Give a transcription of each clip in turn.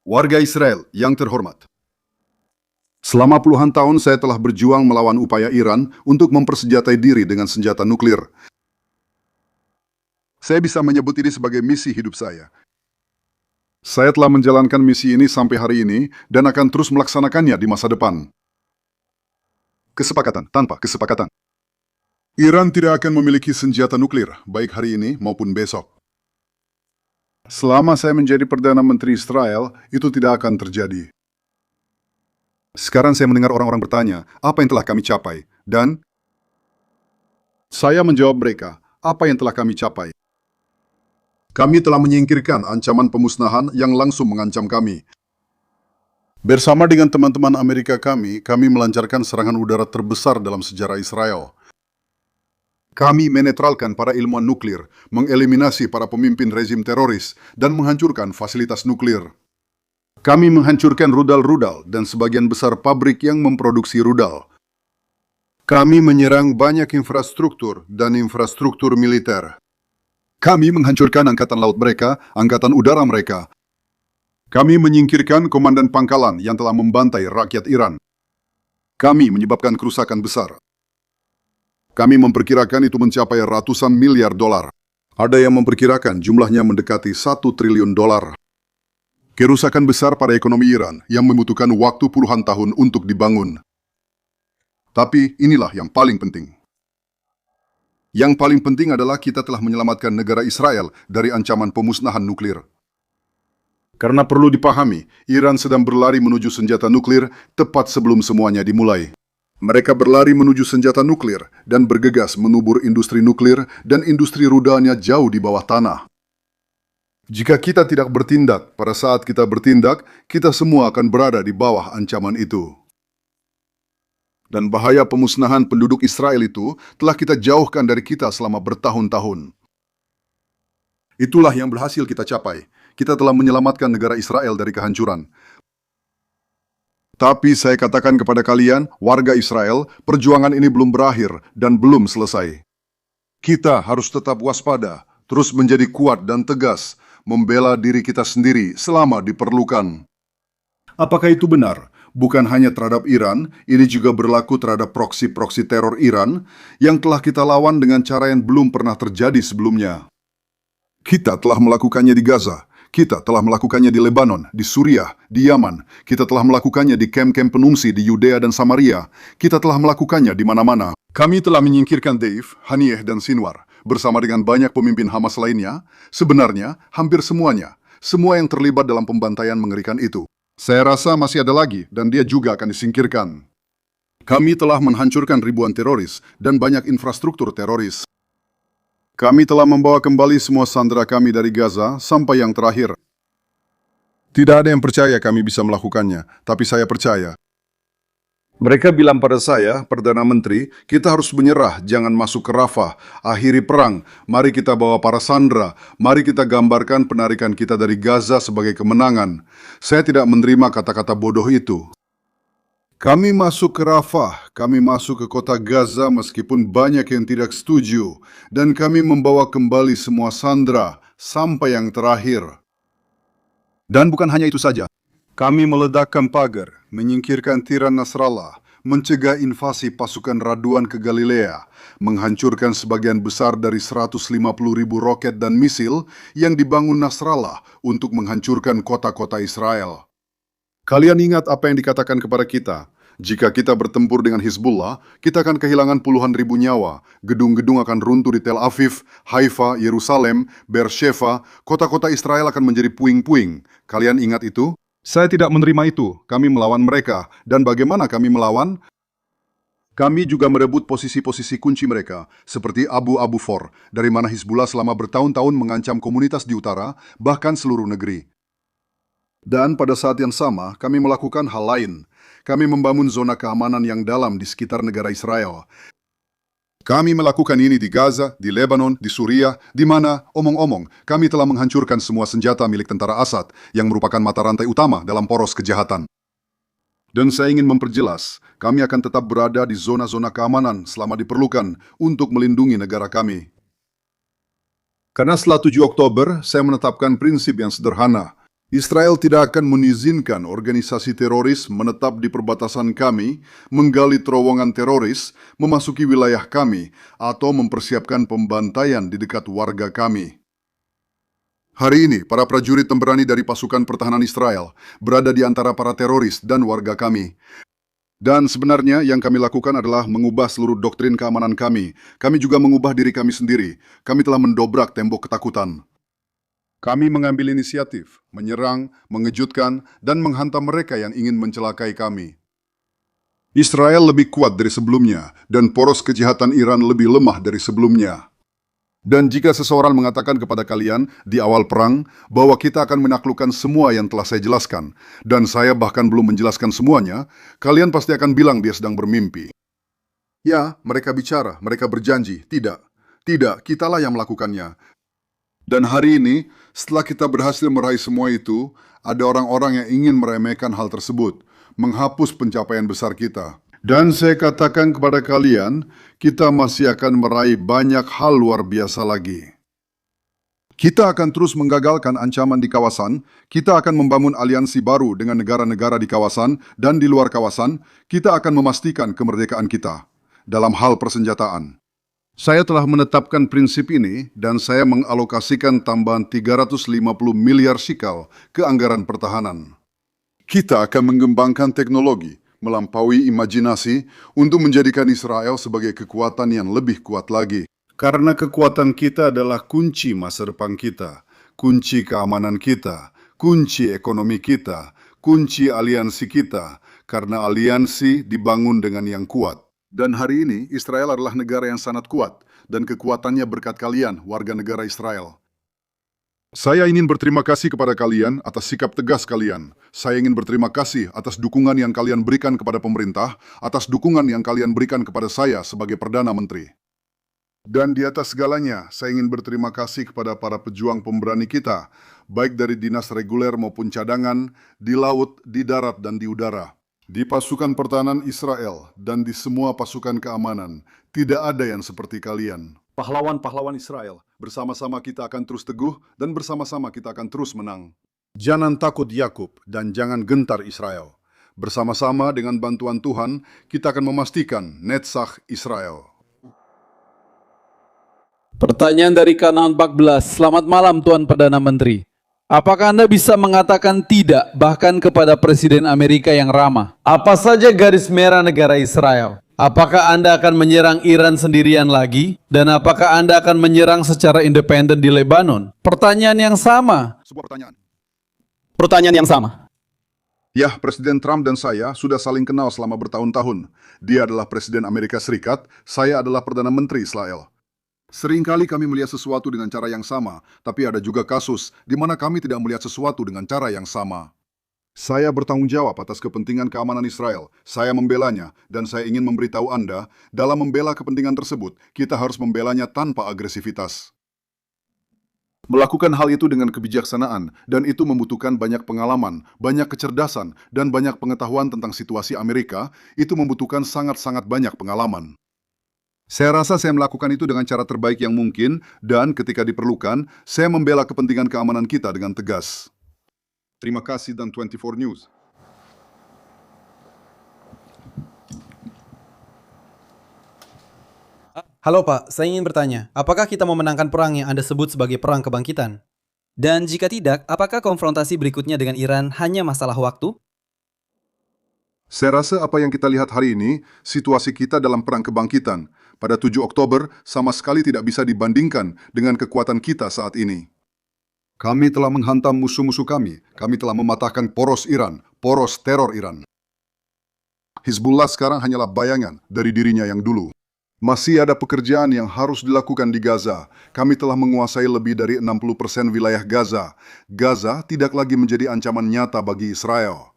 Warga Israel yang terhormat, selama puluhan tahun saya telah berjuang melawan upaya Iran untuk mempersenjatai diri dengan senjata nuklir. Saya bisa menyebut ini sebagai misi hidup saya. Saya telah menjalankan misi ini sampai hari ini dan akan terus melaksanakannya di masa depan. Kesepakatan tanpa kesepakatan. Iran tidak akan memiliki senjata nuklir, baik hari ini maupun besok. Selama saya menjadi Perdana Menteri Israel, itu tidak akan terjadi. Sekarang saya mendengar orang-orang bertanya, apa yang telah kami capai? Dan saya menjawab mereka, apa yang telah kami capai? Kami telah menyingkirkan ancaman pemusnahan yang langsung mengancam kami. Bersama dengan teman-teman Amerika kami melancarkan serangan udara terbesar dalam sejarah Israel. Kami menetralkan para ilmuwan nuklir, mengeliminasi para pemimpin rezim teroris, dan menghancurkan fasilitas nuklir. Kami menghancurkan rudal-rudal dan sebagian besar pabrik yang memproduksi rudal. Kami menyerang banyak infrastruktur dan infrastruktur militer. Kami menghancurkan angkatan laut mereka, angkatan udara mereka. Kami menyingkirkan komandan pangkalan yang telah membantai rakyat Iran. Kami menyebabkan kerusakan besar. Kami memperkirakan itu mencapai ratusan miliar dolar. Ada yang memperkirakan jumlahnya mendekati 1 triliun dolar. Kerusakan besar pada ekonomi Iran yang membutuhkan waktu puluhan tahun untuk dibangun. Tapi inilah yang paling penting. Yang paling penting adalah kita telah menyelamatkan negara Israel dari ancaman pemusnahan nuklir. Karena perlu dipahami, Iran sedang berlari menuju senjata nuklir tepat sebelum semuanya dimulai. Mereka berlari menuju senjata nuklir dan bergegas menubur industri nuklir dan industri rudalnya jauh di bawah tanah. Jika kita tidak bertindak, pada saat kita bertindak, kita semua akan berada di bawah ancaman itu. Dan bahaya pemusnahan penduduk Israel itu telah kita jauhkan dari kita selama bertahun-tahun. Itulah yang berhasil kita capai. Kita telah menyelamatkan negara Israel dari kehancuran. Tapi saya katakan kepada kalian, warga Israel, perjuangan ini belum berakhir dan belum selesai. Kita harus tetap waspada, terus menjadi kuat dan tegas, membela diri kita sendiri selama diperlukan. Apakah itu benar? Bukan hanya terhadap Iran, ini juga berlaku terhadap proksi-proksi teror Iran yang telah kita lawan dengan cara yang belum pernah terjadi sebelumnya. Kita telah melakukannya di Gaza. Kita telah melakukannya di Lebanon, di Suriah, di Yaman. Kita telah melakukannya di kamp-kamp pengungsi di Yudea dan Samaria. Kita telah melakukannya di mana-mana. Kami telah menyingkirkan Deif, Haniyeh, dan Sinwar. Bersama dengan banyak pemimpin Hamas lainnya, sebenarnya hampir semuanya. Semua yang terlibat dalam pembantaian mengerikan itu. Saya rasa masih ada lagi, dan dia juga akan disingkirkan. Kami telah menghancurkan ribuan teroris dan banyak infrastruktur teroris. Kami telah membawa kembali semua sandera kami dari Gaza sampai yang terakhir. Tidak ada yang percaya kami bisa melakukannya, tapi saya percaya. Mereka bilang pada saya, Perdana Menteri, kita harus menyerah, jangan masuk ke Rafah, akhiri perang, mari kita bawa para sandera, mari kita gambarkan penarikan kita dari Gaza sebagai kemenangan. Saya tidak menerima kata-kata bodoh itu. Kami masuk ke Rafah, kami masuk ke kota Gaza meskipun banyak yang tidak setuju, dan kami membawa kembali semua sandera sampai yang terakhir. Dan bukan hanya itu saja, kami meledakkan pagar, menyingkirkan tiran Nasrallah, mencegah invasi pasukan Raduan ke Galilea, menghancurkan sebagian besar dari 150.000 roket dan misil yang dibangun Nasrallah untuk menghancurkan kota-kota Israel. Kalian ingat apa yang dikatakan kepada kita? Jika kita bertempur dengan Hizbullah, kita akan kehilangan puluhan ribu nyawa. Gedung-gedung akan runtuh di Tel Aviv, Haifa, Yerusalem, Beersheba. Kota-kota Israel akan menjadi puing-puing. Kalian ingat itu? Saya tidak menerima itu. Kami melawan mereka. Dan bagaimana kami melawan? Kami juga merebut posisi-posisi kunci mereka, seperti Abu For, dari mana Hizbullah selama bertahun-tahun mengancam komunitas di utara, bahkan seluruh negeri. Dan pada saat yang sama, kami melakukan hal lain. Kami membangun zona keamanan yang dalam di sekitar negara Israel. Kami melakukan ini di Gaza, di Lebanon, di Suriah, di mana, omong-omong, kami telah menghancurkan semua senjata milik tentara Assad yang merupakan mata rantai utama dalam poros kejahatan. Dan saya ingin memperjelas, kami akan tetap berada di zona-zona keamanan selama diperlukan untuk melindungi negara kami. Karena setelah 7 Oktober, saya menetapkan prinsip yang sederhana, Israel tidak akan mengizinkan organisasi teroris menetap di perbatasan kami, menggali terowongan teroris, memasuki wilayah kami, atau mempersiapkan pembantaian di dekat warga kami. Hari ini, para prajurit pemberani dari pasukan pertahanan Israel berada di antara para teroris dan warga kami. Dan sebenarnya yang kami lakukan adalah mengubah seluruh doktrin keamanan kami. Kami juga mengubah diri kami sendiri. Kami telah mendobrak tembok ketakutan. Kami mengambil inisiatif, menyerang, mengejutkan, dan menghantam mereka yang ingin mencelakai kami. Israel lebih kuat dari sebelumnya, dan poros kejahatan Iran lebih lemah dari sebelumnya. Dan jika seseorang mengatakan kepada kalian di awal perang bahwa kita akan menaklukkan semua yang telah saya jelaskan, dan saya bahkan belum menjelaskan semuanya, kalian pasti akan bilang dia sedang bermimpi. Ya, mereka bicara, mereka berjanji. Tidak, kitalah yang melakukannya. Dan hari ini, setelah kita berhasil meraih semua itu, ada orang-orang yang ingin meremehkan hal tersebut, menghapus pencapaian besar kita. Dan saya katakan kepada kalian, kita masih akan meraih banyak hal luar biasa lagi. Kita akan terus menggagalkan ancaman di kawasan, kita akan membangun aliansi baru dengan negara-negara di kawasan dan di luar kawasan, kita akan memastikan kemerdekaan kita dalam hal persenjataan. Saya telah menetapkan prinsip ini dan saya mengalokasikan tambahan 350 miliar shekal ke anggaran pertahanan. Kita akan mengembangkan teknologi, melampaui imajinasi untuk menjadikan Israel sebagai kekuatan yang lebih kuat lagi. Karena kekuatan kita adalah kunci masa depan kita, kunci keamanan kita, kunci ekonomi kita, kunci aliansi kita, karena aliansi dibangun dengan yang kuat. Dan hari ini, Israel adalah negara yang sangat kuat, dan kekuatannya berkat kalian, warga negara Israel. Saya ingin berterima kasih kepada kalian atas sikap tegas kalian. Saya ingin berterima kasih atas dukungan yang kalian berikan kepada pemerintah, atas dukungan yang kalian berikan kepada saya sebagai Perdana Menteri. Dan di atas segalanya, saya ingin berterima kasih kepada para pejuang pemberani kita, baik dari dinas reguler maupun cadangan, di laut, di darat, dan di udara. Di pasukan pertahanan Israel dan di semua pasukan keamanan, tidak ada yang seperti kalian. Pahlawan-pahlawan Israel, bersama-sama kita akan terus teguh dan bersama-sama kita akan terus menang. Jangan takut Yakub dan jangan gentar Israel. Bersama-sama dengan bantuan Tuhan, kita akan memastikan Netzach Israel. Pertanyaan dari Kanal 14. Selamat malam Tuan Perdana Menteri. Apakah Anda bisa mengatakan tidak bahkan kepada Presiden Amerika yang ramah? Apa saja garis merah negara Israel? Apakah Anda akan menyerang Iran sendirian lagi? Dan apakah Anda akan menyerang secara independen di Lebanon? Pertanyaan yang sama. Sebuah pertanyaan. Pertanyaan yang sama. Ya, Presiden Trump dan saya sudah saling kenal selama bertahun-tahun. Dia adalah Presiden Amerika Serikat, saya adalah Perdana Menteri Israel. Seringkali kami melihat sesuatu dengan cara yang sama, tapi ada juga kasus di mana kami tidak melihat sesuatu dengan cara yang sama. Saya bertanggung jawab atas kepentingan keamanan Israel. Saya membelanya, dan saya ingin memberitahu Anda, dalam membela kepentingan tersebut, kita harus membelanya tanpa agresivitas. Melakukan hal itu dengan kebijaksanaan, dan itu membutuhkan banyak pengalaman, banyak kecerdasan, dan banyak pengetahuan tentang situasi Amerika, itu membutuhkan sangat-sangat banyak pengalaman. Saya rasa saya melakukan itu dengan cara terbaik yang mungkin, dan ketika diperlukan, saya membela kepentingan keamanan kita dengan tegas. Terima kasih dan 24 News. Halo Pak, saya ingin bertanya, apakah kita memenangkan perang yang Anda sebut sebagai perang kebangkitan? Dan jika tidak, apakah konfrontasi berikutnya dengan Iran hanya masalah waktu? Saya rasa apa yang kita lihat hari ini, situasi kita dalam perang kebangkitan, pada 7 Oktober sama sekali tidak bisa dibandingkan dengan kekuatan kita saat ini. Kami telah menghantam musuh-musuh kami telah mematahkan poros Iran, poros teror Iran. Hizbullah sekarang hanyalah bayangan dari dirinya yang dulu. Masih ada pekerjaan yang harus dilakukan di Gaza. Kami telah menguasai lebih dari 60% wilayah Gaza. Gaza tidak lagi menjadi ancaman nyata bagi Israel.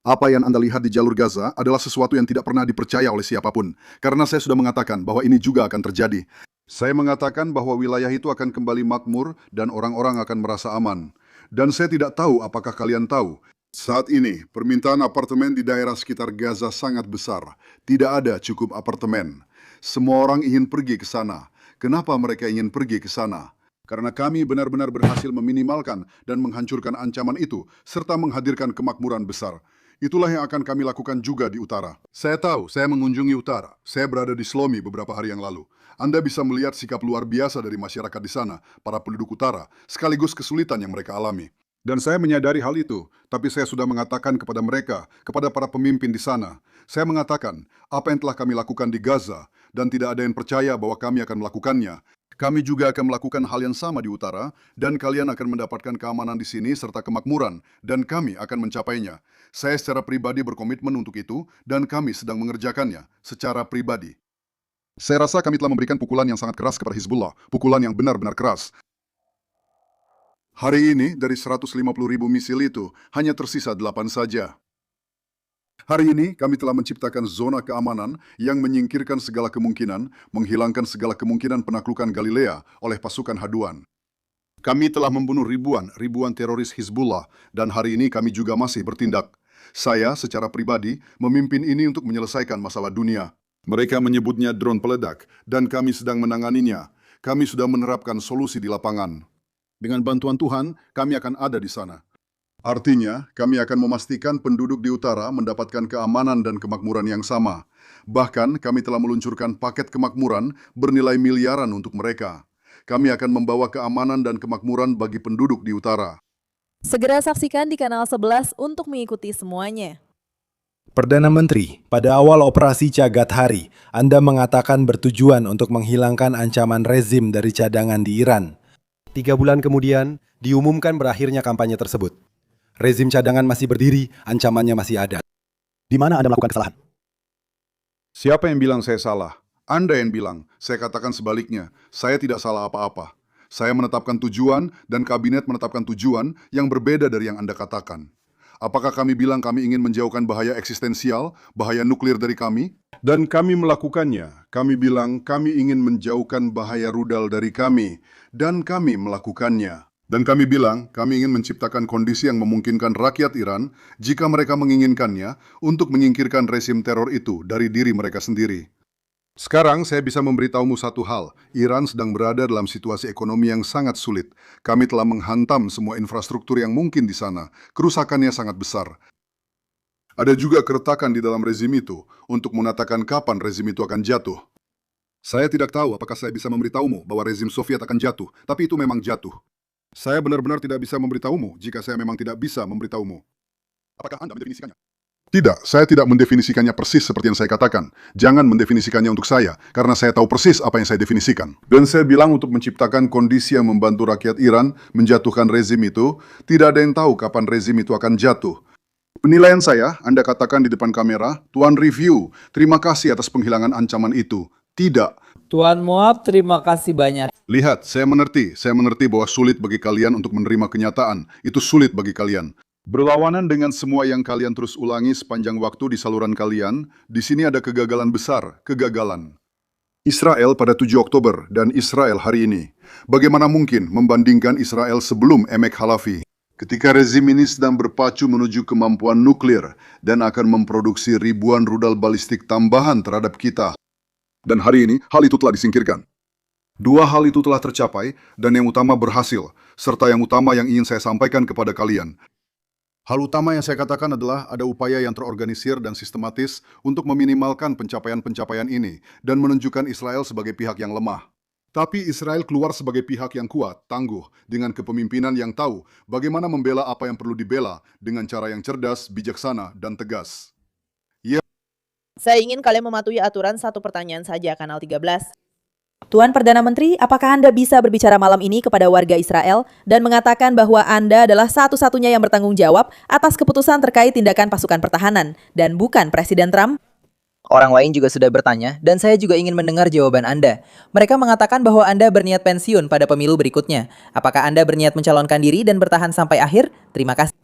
Apa yang Anda lihat di jalur Gaza adalah sesuatu yang tidak pernah dipercaya oleh siapapun. Karena saya sudah mengatakan bahwa ini juga akan terjadi. Saya mengatakan bahwa wilayah itu akan kembali makmur dan orang-orang akan merasa aman. Dan saya tidak tahu apakah kalian tahu. Saat ini, permintaan apartemen di daerah sekitar Gaza sangat besar. Tidak ada cukup apartemen. Semua orang ingin pergi ke sana. Kenapa mereka ingin pergi ke sana? Karena kami benar-benar berhasil meminimalkan dan menghancurkan ancaman itu, serta menghadirkan kemakmuran besar. Itulah yang akan kami lakukan juga di utara. Saya tahu, saya mengunjungi utara. Saya berada di Slomi beberapa hari yang lalu. Anda bisa melihat sikap luar biasa dari masyarakat di sana, para penduduk utara, sekaligus kesulitan yang mereka alami. Dan saya menyadari hal itu, tapi saya sudah mengatakan kepada mereka, kepada para pemimpin di sana. Saya mengatakan, apa yang telah kami lakukan di Gaza, dan tidak ada yang percaya bahwa kami akan melakukannya. Kami juga akan melakukan hal yang sama di utara, dan kalian akan mendapatkan keamanan di sini serta kemakmuran, dan kami akan mencapainya. Saya secara pribadi berkomitmen untuk itu, dan kami sedang mengerjakannya secara pribadi. Saya rasa kami telah memberikan pukulan yang sangat keras kepada Hizbullah, pukulan yang benar-benar keras. Hari ini, dari 150.000 misil itu, hanya tersisa 8 saja. Hari ini, kami telah menciptakan zona keamanan yang menyingkirkan segala kemungkinan, menghilangkan segala kemungkinan penaklukan Galilea oleh pasukan haduan. Kami telah membunuh ribuan teroris Hizbullah, dan hari ini kami juga masih bertindak. Saya, secara pribadi, memimpin ini untuk menyelesaikan masalah dunia. Mereka menyebutnya drone peledak, dan kami sedang menanganinya. Kami sudah menerapkan solusi di lapangan. Dengan bantuan Tuhan, kami akan ada di sana. Artinya, kami akan memastikan penduduk di utara mendapatkan keamanan dan kemakmuran yang sama. Bahkan, kami telah meluncurkan paket kemakmuran bernilai miliaran untuk mereka. Kami akan membawa keamanan dan kemakmuran bagi penduduk di utara. Segera saksikan di kanal 11 untuk mengikuti semuanya. Perdana Menteri, pada awal operasi Cagat Hari, Anda mengatakan bertujuan untuk menghilangkan ancaman rezim dari cadangan di Iran. 3 bulan kemudian, diumumkan berakhirnya kampanye tersebut. Rezim cadangan masih berdiri, ancamannya masih ada. Di mana Anda melakukan kesalahan? Siapa yang bilang saya salah? Anda yang bilang. Saya katakan sebaliknya. Saya tidak salah apa-apa. Saya menetapkan tujuan dan kabinet menetapkan tujuan yang berbeda dari yang Anda katakan. Apakah kami bilang kami ingin menjauhkan bahaya eksistensial, bahaya nuklir dari kami? Dan kami melakukannya. Kami bilang kami ingin menjauhkan bahaya rudal dari kami. Dan kami melakukannya. Dan kami bilang kami ingin menciptakan kondisi yang memungkinkan rakyat Iran, jika mereka menginginkannya, untuk menyingkirkan rezim teror itu dari diri mereka sendiri. Sekarang saya bisa memberitahumu satu hal. Iran sedang berada dalam situasi ekonomi yang sangat sulit. Kami telah menghantam semua infrastruktur yang mungkin di sana. Kerusakannya sangat besar. Ada juga keretakan di dalam rezim itu untuk menatakan kapan rezim itu akan jatuh. Saya tidak tahu apakah saya bisa memberitahumu bahwa rezim Soviet akan jatuh, tapi itu memang jatuh. Saya benar-benar tidak bisa memberitahumu jika saya memang tidak bisa memberitahumu. Apakah Anda mendefinisikannya? Tidak, saya tidak mendefinisikannya persis seperti yang saya katakan. Jangan mendefinisikannya untuk saya, karena saya tahu persis apa yang saya definisikan. Dan saya bilang untuk menciptakan kondisi yang membantu rakyat Iran menjatuhkan rezim itu, tidak ada yang tahu kapan rezim itu akan jatuh. Penilaian saya, Anda katakan di depan kamera, Tuan Review, terima kasih atas penghilangan ancaman itu. Tidak. Tuan Moab, terima kasih banyak. Lihat, saya mengerti bahwa sulit bagi kalian untuk menerima kenyataan. Itu sulit bagi kalian. Berlawanan dengan semua yang kalian terus ulangi sepanjang waktu di saluran kalian, di sini ada kegagalan besar, kegagalan. Israel pada 7 Oktober dan Israel hari ini. Bagaimana mungkin membandingkan Israel sebelum Emek Halafi? Ketika rezim ini sedang berpacu menuju kemampuan nuklir dan akan memproduksi ribuan rudal balistik tambahan terhadap kita. Dan hari ini, hal itu telah disingkirkan. 2 hal itu telah tercapai, dan yang utama berhasil, serta yang utama yang ingin saya sampaikan kepada kalian. Hal utama yang saya katakan adalah ada upaya yang terorganisir dan sistematis untuk meminimalkan pencapaian-pencapaian ini, dan menunjukkan Israel sebagai pihak yang lemah. Tapi Israel keluar sebagai pihak yang kuat, tangguh, dengan kepemimpinan yang tahu bagaimana membela apa yang perlu dibela, dengan cara yang cerdas, bijaksana, dan tegas. Saya ingin kalian mematuhi aturan satu pertanyaan saja, kanal 13. Tuan Perdana Menteri, apakah Anda bisa berbicara malam ini kepada warga Israel dan mengatakan bahwa Anda adalah satu-satunya yang bertanggung jawab atas keputusan terkait tindakan pasukan pertahanan dan bukan Presiden Trump? Orang lain juga sudah bertanya, dan saya juga ingin mendengar jawaban Anda. Mereka mengatakan bahwa Anda berniat pensiun pada pemilu berikutnya. Apakah Anda berniat mencalonkan diri dan bertahan sampai akhir? Terima kasih.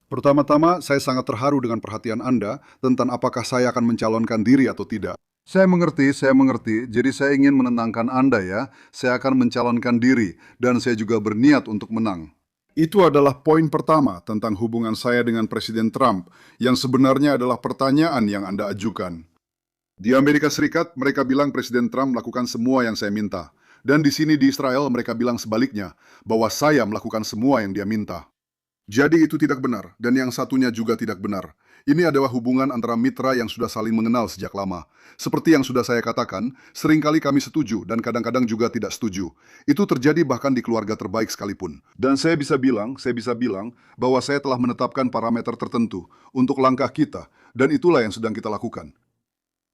Pertama-tama, saya sangat terharu dengan perhatian Anda tentang apakah saya akan mencalonkan diri atau tidak. Saya mengerti, jadi saya ingin menenangkan Anda ya. Saya akan mencalonkan diri, dan saya juga berniat untuk menang. Itu adalah poin pertama tentang hubungan saya dengan Presiden Trump, yang sebenarnya adalah pertanyaan yang Anda ajukan. Di Amerika Serikat, mereka bilang Presiden Trump melakukan semua yang saya minta. Dan di sini di Israel mereka bilang sebaliknya, bahwa saya melakukan semua yang dia minta. Jadi itu tidak benar, dan yang satunya juga tidak benar. Ini adalah hubungan antara mitra yang sudah saling mengenal sejak lama. Seperti yang sudah saya katakan, seringkali kami setuju dan kadang-kadang juga tidak setuju. Itu terjadi bahkan di keluarga terbaik sekalipun. Dan saya bisa bilang bahwa saya telah menetapkan parameter tertentu untuk langkah kita, dan itulah yang sedang kita lakukan.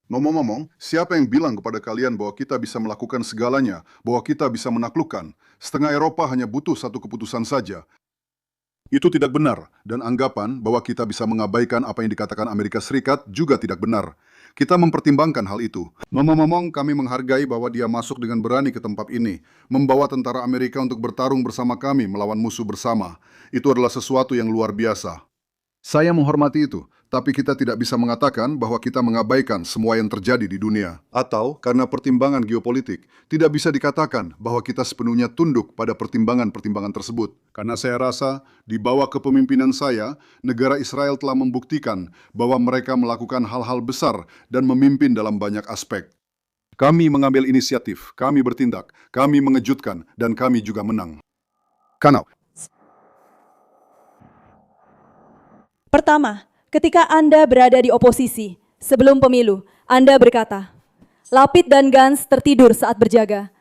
Ngomong-ngomong, siapa yang bilang kepada kalian bahwa kita bisa melakukan segalanya, bahwa kita bisa menaklukkan? Setengah Eropa hanya butuh satu keputusan saja. Itu tidak benar, dan anggapan bahwa kita bisa mengabaikan apa yang dikatakan Amerika Serikat juga tidak benar. Kita mempertimbangkan hal itu. Ngomong-ngomong, kami menghargai bahwa dia masuk dengan berani ke tempat ini, membawa tentara Amerika untuk bertarung bersama kami melawan musuh bersama. Itu adalah sesuatu yang luar biasa. Saya menghormati itu, tapi kita tidak bisa mengatakan bahwa kita mengabaikan semua yang terjadi di dunia. Atau, karena pertimbangan geopolitik, tidak bisa dikatakan bahwa kita sepenuhnya tunduk pada pertimbangan-pertimbangan tersebut. Karena saya rasa, di bawah kepemimpinan saya, negara Israel telah membuktikan bahwa mereka melakukan hal-hal besar dan memimpin dalam banyak aspek. Kami mengambil inisiatif, kami bertindak, kami mengejutkan, dan kami juga menang. Kanau. Pertama, ketika Anda berada di oposisi, sebelum pemilu, Anda berkata, Lapid dan Gantz tertidur saat berjaga.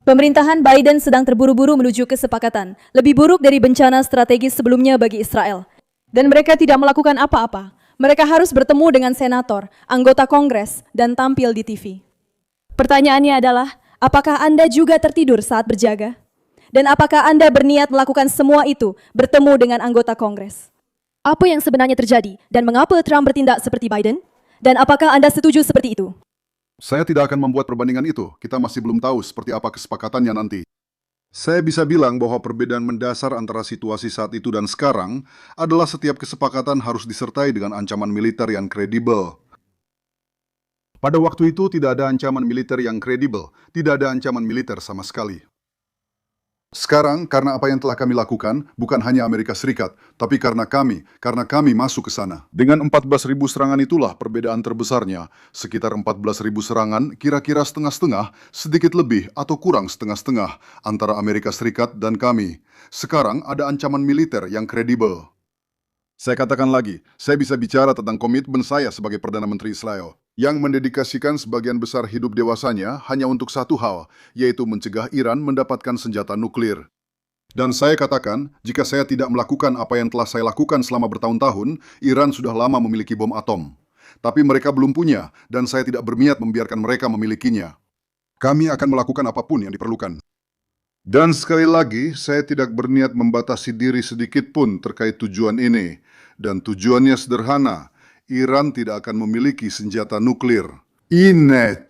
Pemerintahan Biden sedang terburu-buru menuju kesepakatan, lebih buruk dari bencana strategis sebelumnya bagi Israel. Dan mereka tidak melakukan apa-apa. Mereka harus bertemu dengan senator, anggota Kongres, dan tampil di TV. Pertanyaannya adalah, apakah Anda juga tertidur saat berjaga? Dan apakah Anda berniat melakukan semua itu, bertemu dengan anggota Kongres? Apa yang sebenarnya terjadi dan mengapa Trump bertindak seperti Biden? Dan apakah Anda setuju seperti itu? Saya tidak akan membuat perbandingan itu. Kita masih belum tahu seperti apa kesepakatannya nanti. Saya bisa bilang bahwa perbedaan mendasar antara situasi saat itu dan sekarang adalah setiap kesepakatan harus disertai dengan ancaman militer yang kredibel. Pada waktu itu tidak ada ancaman militer yang kredibel, tidak ada ancaman militer sama sekali. Sekarang, karena apa yang telah kami lakukan, bukan hanya Amerika Serikat, tapi karena kami masuk ke sana. Dengan 14.000 serangan itulah perbedaan terbesarnya. Sekitar 14.000 serangan, kira-kira setengah-setengah, sedikit lebih atau kurang setengah-setengah, antara Amerika Serikat dan kami. Sekarang ada ancaman militer yang kredibel. Saya katakan lagi, saya bisa bicara tentang komitmen saya sebagai Perdana Menteri Israel, yang mendedikasikan sebagian besar hidup dewasanya hanya untuk satu hal, yaitu mencegah Iran mendapatkan senjata nuklir. Dan saya katakan, jika saya tidak melakukan apa yang telah saya lakukan selama bertahun-tahun, Iran sudah lama memiliki bom atom. Tapi mereka belum punya, dan saya tidak berniat membiarkan mereka memilikinya. Kami akan melakukan apapun yang diperlukan. Dan sekali lagi, saya tidak berniat membatasi diri sedikit pun terkait tujuan ini. Dan tujuannya sederhana, Iran tidak akan memiliki senjata nuklir. Inet.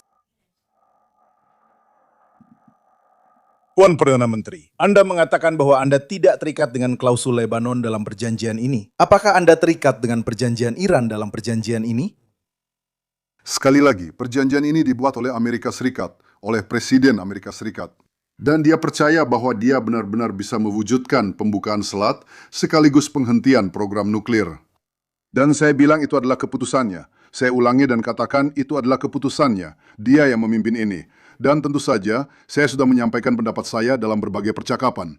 Tuan Perdana Menteri, Anda mengatakan bahwa Anda tidak terikat dengan klausul Lebanon dalam perjanjian ini. Apakah Anda terikat dengan perjanjian Iran dalam perjanjian ini? Sekali lagi, perjanjian ini dibuat oleh Amerika Serikat, oleh Presiden Amerika Serikat. Dan dia percaya bahwa dia benar-benar bisa mewujudkan pembukaan selat sekaligus penghentian program nuklir. Dan saya bilang itu adalah keputusannya. Saya ulangi dan katakan itu adalah keputusannya. Dia yang memimpin ini. Dan tentu saja, saya sudah menyampaikan pendapat saya dalam berbagai percakapan.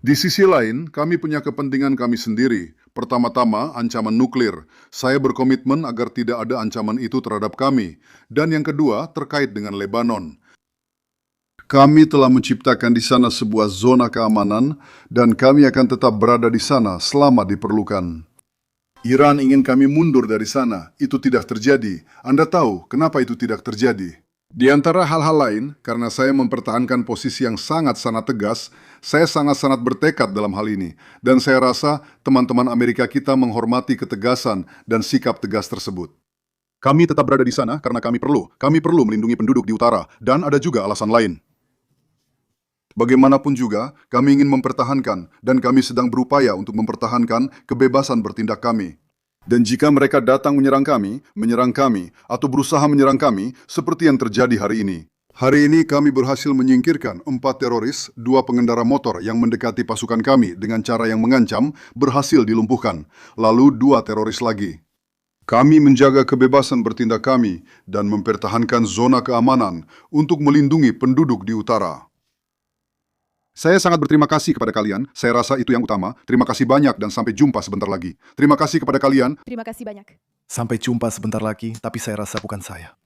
Di sisi lain, kami punya kepentingan kami sendiri. Pertama-tama, ancaman nuklir. Saya berkomitmen agar tidak ada ancaman itu terhadap kami. Dan yang kedua, terkait dengan Lebanon. Kami telah menciptakan di sana sebuah zona keamanan dan kami akan tetap berada di sana selama diperlukan. Iran ingin kami mundur dari sana. Itu tidak terjadi. Anda tahu kenapa itu tidak terjadi? Di antara hal-hal lain, karena saya mempertahankan posisi yang sangat-sangat tegas, saya sangat-sanat bertekad dalam hal ini. Dan saya rasa teman-teman Amerika kita menghormati ketegasan dan sikap tegas tersebut. Kami tetap berada di sana karena kami perlu melindungi penduduk di utara, dan ada juga alasan lain. Bagaimanapun juga, kami ingin mempertahankan, dan kami sedang berupaya untuk mempertahankan kebebasan bertindak kami. Dan jika mereka datang menyerang kami, atau berusaha menyerang kami, seperti yang terjadi hari ini. Hari ini kami berhasil menyingkirkan 4 teroris, 2 pengendara motor yang mendekati pasukan kami dengan cara yang mengancam, berhasil dilumpuhkan. Lalu 2 teroris lagi. Kami menjaga kebebasan bertindak kami dan mempertahankan zona keamanan untuk melindungi penduduk di utara. Saya sangat berterima kasih kepada kalian. Saya rasa itu yang utama. Terima kasih banyak dan sampai jumpa sebentar lagi. Terima kasih kepada kalian. Terima kasih banyak. Sampai jumpa sebentar lagi, tapi saya rasa bukan saya.